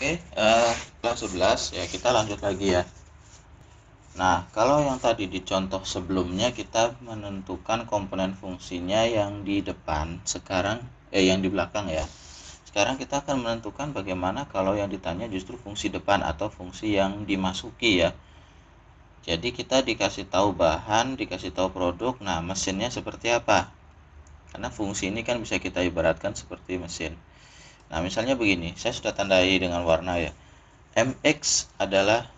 Oke, kelas 11 ya, kita lanjut lagi ya. Nah, kalau yang tadi di contoh sebelumnya kita menentukan komponen fungsinya yang di depan, sekarang yang di belakang ya. Sekarang kita akan menentukan bagaimana kalau yang ditanya justru fungsi depan atau fungsi yang dimasuki ya. Jadi kita dikasih tahu bahan, dikasih tahu produk, nah mesinnya seperti apa? Karena fungsi ini kan bisa kita ibaratkan seperti mesin. Nah, misalnya begini, saya sudah tandai dengan warna ya. MX adalah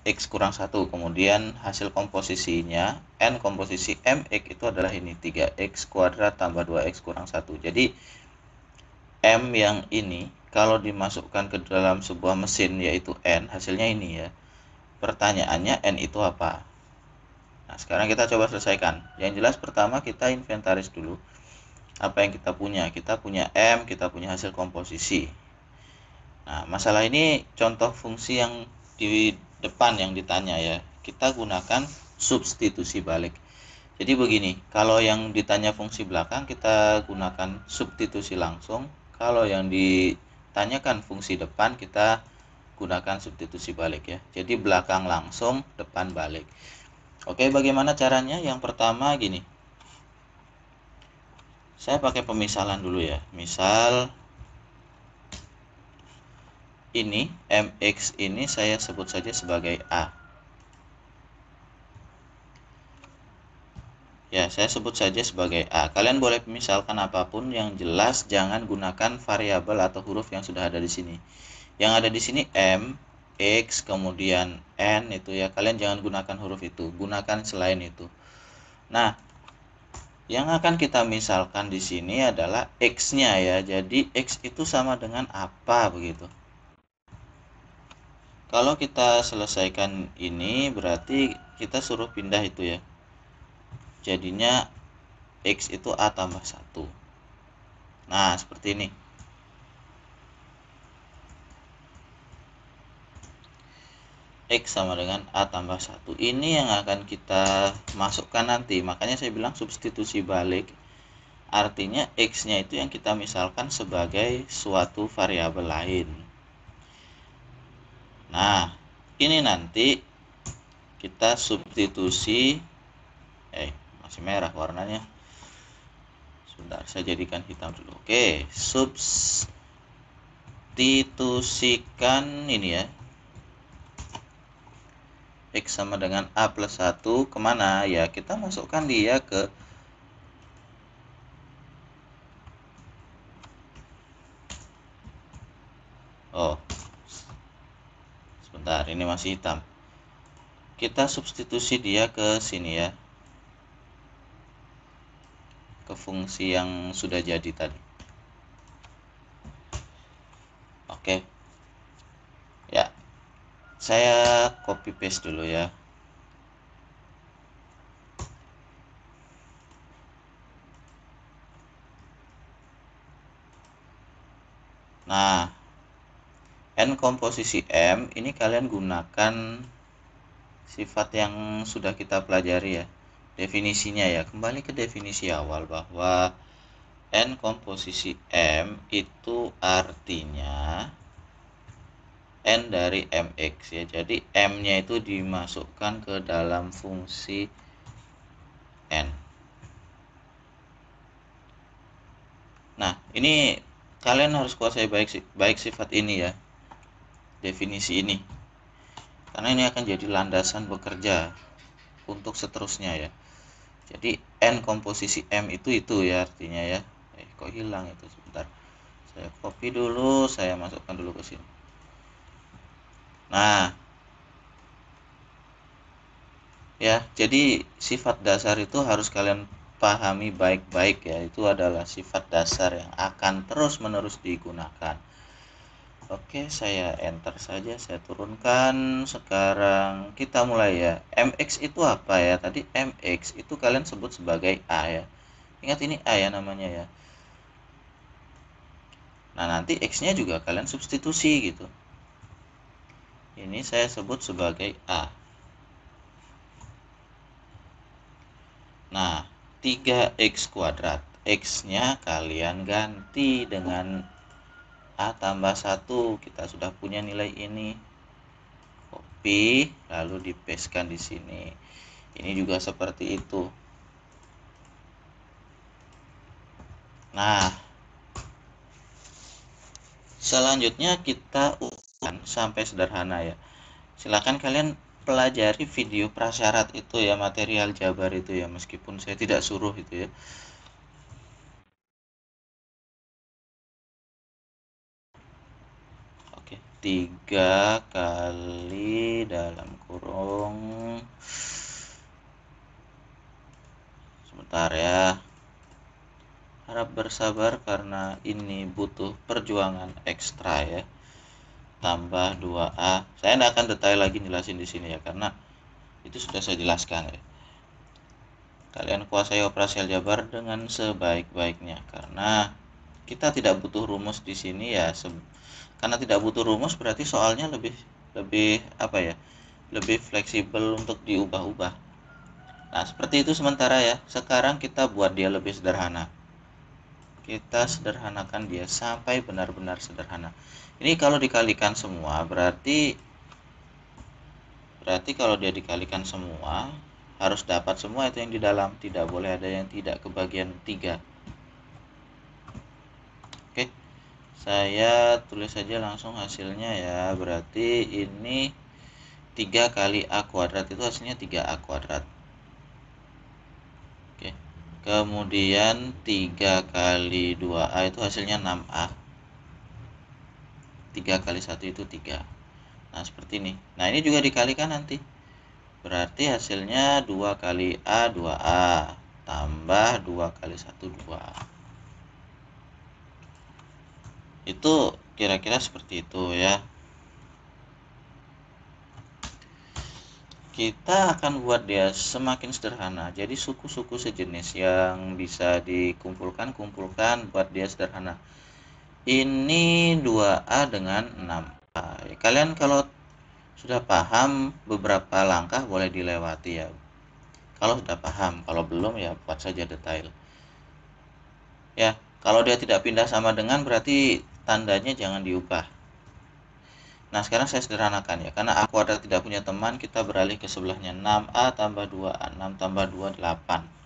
X kurang 1, kemudian hasil komposisinya N komposisi MX itu adalah ini 3X kuadrat tambah 2X kurang 1. Jadi M yang ini kalau dimasukkan ke dalam sebuah mesin yaitu N, hasilnya ini ya. Pertanyaannya N itu apa? Nah, sekarang kita coba selesaikan. Yang jelas pertama kita inventaris dulu apa yang kita punya. Kita punya M, kita punya hasil komposisi. Nah, masalah ini contoh fungsi yang di depan yang ditanya ya. Kita gunakan substitusi balik. Jadi begini, kalau yang ditanya fungsi belakang kita gunakan substitusi langsung. Kalau yang ditanyakan fungsi depan kita gunakan substitusi balik ya. Jadi belakang langsung, depan balik. Oke, bagaimana caranya? Yang pertama gini. Saya pakai pemisalan dulu ya. Misal ini MX ini saya sebut saja sebagai A. Ya, saya sebut saja sebagai A. Kalian boleh misalkan apapun, yang jelas jangan gunakan variabel atau huruf yang sudah ada di sini. Yang ada di sini M, X, kemudian N itu ya. Kalian jangan gunakan huruf itu, gunakan selain itu. Nah, yang akan kita misalkan di sini adalah X-nya ya. Jadi X itu sama dengan apa begitu? Kalau kita selesaikan ini berarti kita suruh pindah itu ya. Jadinya X itu A tambah 1. Nah, seperti ini. X sama dengan A tambah 1. Ini yang akan kita masukkan nanti. Makanya saya bilang substitusi balik. Artinya X-nya itu yang kita misalkan sebagai suatu variabel lain. Nah, ini nanti kita substitusi. Masih merah warnanya. Sebentar, saya jadikan hitam dulu. Oke, substitusikan ini ya. X sama dengan A plus 1 kemana? Ya, kita masukkan dia ke sebentar, ini masih hitam. Kita substitusi dia ke sini ya. Ke fungsi yang sudah jadi tadi. Oke. Ya. Saya copy paste dulu ya. Nah, N komposisi M ini kalian gunakan sifat yang sudah kita pelajari ya. Definisinya ya, kembali ke definisi awal bahwa N komposisi M itu artinya N dari MX ya. Jadi M-nya itu dimasukkan ke dalam fungsi N. Nah, ini kalian harus kuasai baik sifat ini ya. Definisi ini. Karena ini akan jadi landasan bekerja untuk seterusnya ya. Jadi N komposisi M itu ya artinya ya. Kok hilang itu sebentar. Saya copy dulu, saya masukkan dulu ke sini. Nah, ya, jadi sifat dasar itu harus kalian pahami baik-baik ya. Itu adalah sifat dasar yang akan terus-menerus digunakan. Oke, saya enter saja, saya turunkan. Sekarang kita mulai ya. MX itu apa ya? Tadi MX itu kalian sebut sebagai A ya. Ingat ini A ya namanya ya. Nah, nanti X-nya juga kalian substitusi gitu. Ini saya sebut sebagai A. Nah, 3X kuadrat. X-nya kalian ganti dengan A tambah 1, kita sudah punya nilai ini. Copy, lalu dipastekan di sini. Ini juga seperti itu. Nah, selanjutnya kita ulang sampai sederhana ya. Silakan kalian pelajari video prasyarat itu ya, material jabar itu ya, meskipun saya tidak suruh itu ya. Oke, 3 kali dalam kurung, sebentar ya, harap bersabar karena ini butuh perjuangan ekstra ya. Tambah 2A. Saya tidak akan detail lagi jelasin di sini ya, karena itu sudah saya jelaskan ya. Kalian kuasai operasi aljabar dengan sebaik-baiknya, karena kita tidak butuh rumus di sini ya. Karena tidak butuh rumus berarti soalnya lebih apa ya? Lebih fleksibel untuk diubah-ubah. Nah, seperti itu sementara ya. Sekarang kita buat dia lebih sederhana. Kita sederhanakan dia sampai benar-benar sederhana. Ini kalau dikalikan semua berarti kalau dia dikalikan semua harus dapat semua itu yang di dalam, tidak boleh ada yang tidak kebagian 3. Oke, saya tulis saja langsung hasilnya ya. Berarti ini 3 kali A kuadrat itu hasilnya 3A kuadrat. Oke, kemudian 3 kali 2A itu hasilnya 6A. 3 kali 1 itu 3. Nah, seperti ini. Nah, ini juga dikalikan nanti. Berarti hasilnya 2 kali A 2A tambah 2 kali 1 2A. Itu kira-kira seperti itu ya. Kita akan buat dia semakin sederhana. Jadi suku-suku sejenis yang bisa dikumpulkan buat dia sederhana. Ini 2A dengan 6A. Kalian kalau sudah paham beberapa langkah boleh dilewati ya. Kalau sudah paham, kalau belum ya buat saja detail. Ya, kalau dia tidak pindah sama dengan berarti tandanya jangan diubah. Nah, sekarang saya sederhanakan ya. Karena A kuadrat tidak punya teman, kita beralih ke sebelahnya. 6A tambah 2A. 6 tambah 2, 8.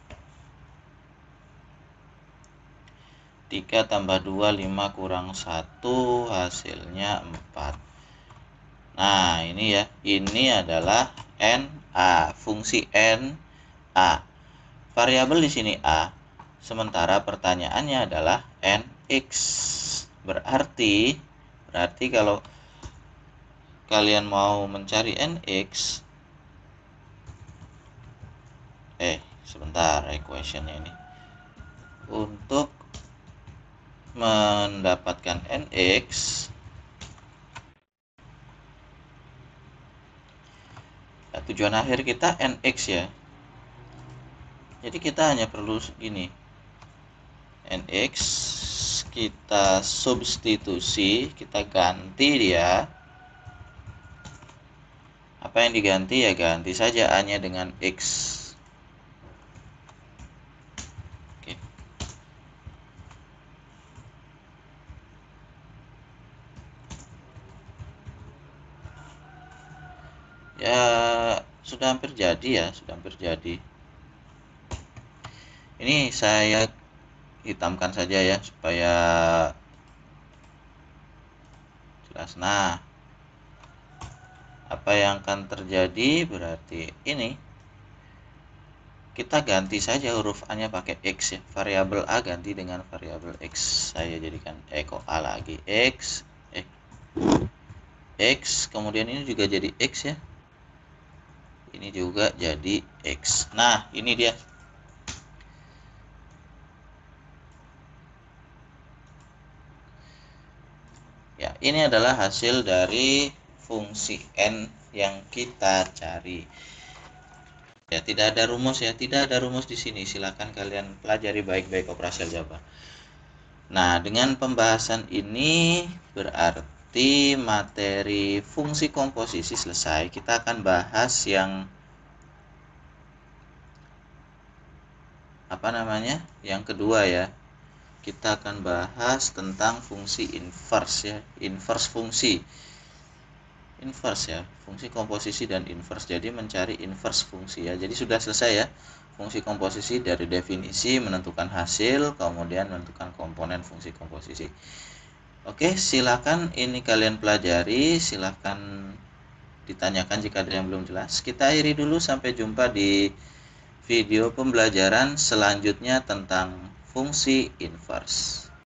3 tambah 2, 5 kurang 1, hasilnya 4. Nah, ini ya. Ini adalah NA, fungsi NA. Variabel di sini A. Sementara pertanyaannya adalah NX. Berarti kalau kalian mau mencari NX, sebentar, equationnya ini. Untuk mendapatkan NX, ya, tujuan akhir kita NX ya. Jadi kita hanya perlu gini. NX kita substitusi, kita ganti dia. Apa yang diganti ya ganti saja A-nya dengan X. Oke. Ya, sudah hampir jadi ya, sudah hampir jadi. Ini saya hitamkan saja ya supaya jelas. Nah, apa yang akan terjadi berarti ini kita ganti saja huruf A-nya pakai X ya. Variabel A ganti dengan variabel X. Saya jadikan kok A lagi X, X, kemudian ini juga jadi X ya. Ini juga jadi X. Nah, ini dia. Ya, ini adalah hasil dari fungsi N yang kita cari. Ya, tidak ada rumus ya, tidak ada rumus di sini. Silakan kalian pelajari baik-baik operasi aljabar. Nah, dengan pembahasan ini berarti materi fungsi komposisi selesai. Kita akan bahas yang apa namanya? Yang kedua ya. kita akan bahas tentang fungsi inverse ya, inverse fungsi. Inverse ya, fungsi komposisi dan inverse. Jadi mencari inverse fungsi ya. Jadi sudah selesai ya. Fungsi komposisi dari definisi, menentukan hasil, kemudian menentukan komponen fungsi komposisi. Oke, silakan ini kalian pelajari, silakan ditanyakan jika ada yang belum jelas. Kita akhiri dulu, sampai jumpa di video pembelajaran selanjutnya tentang fungsi inverse.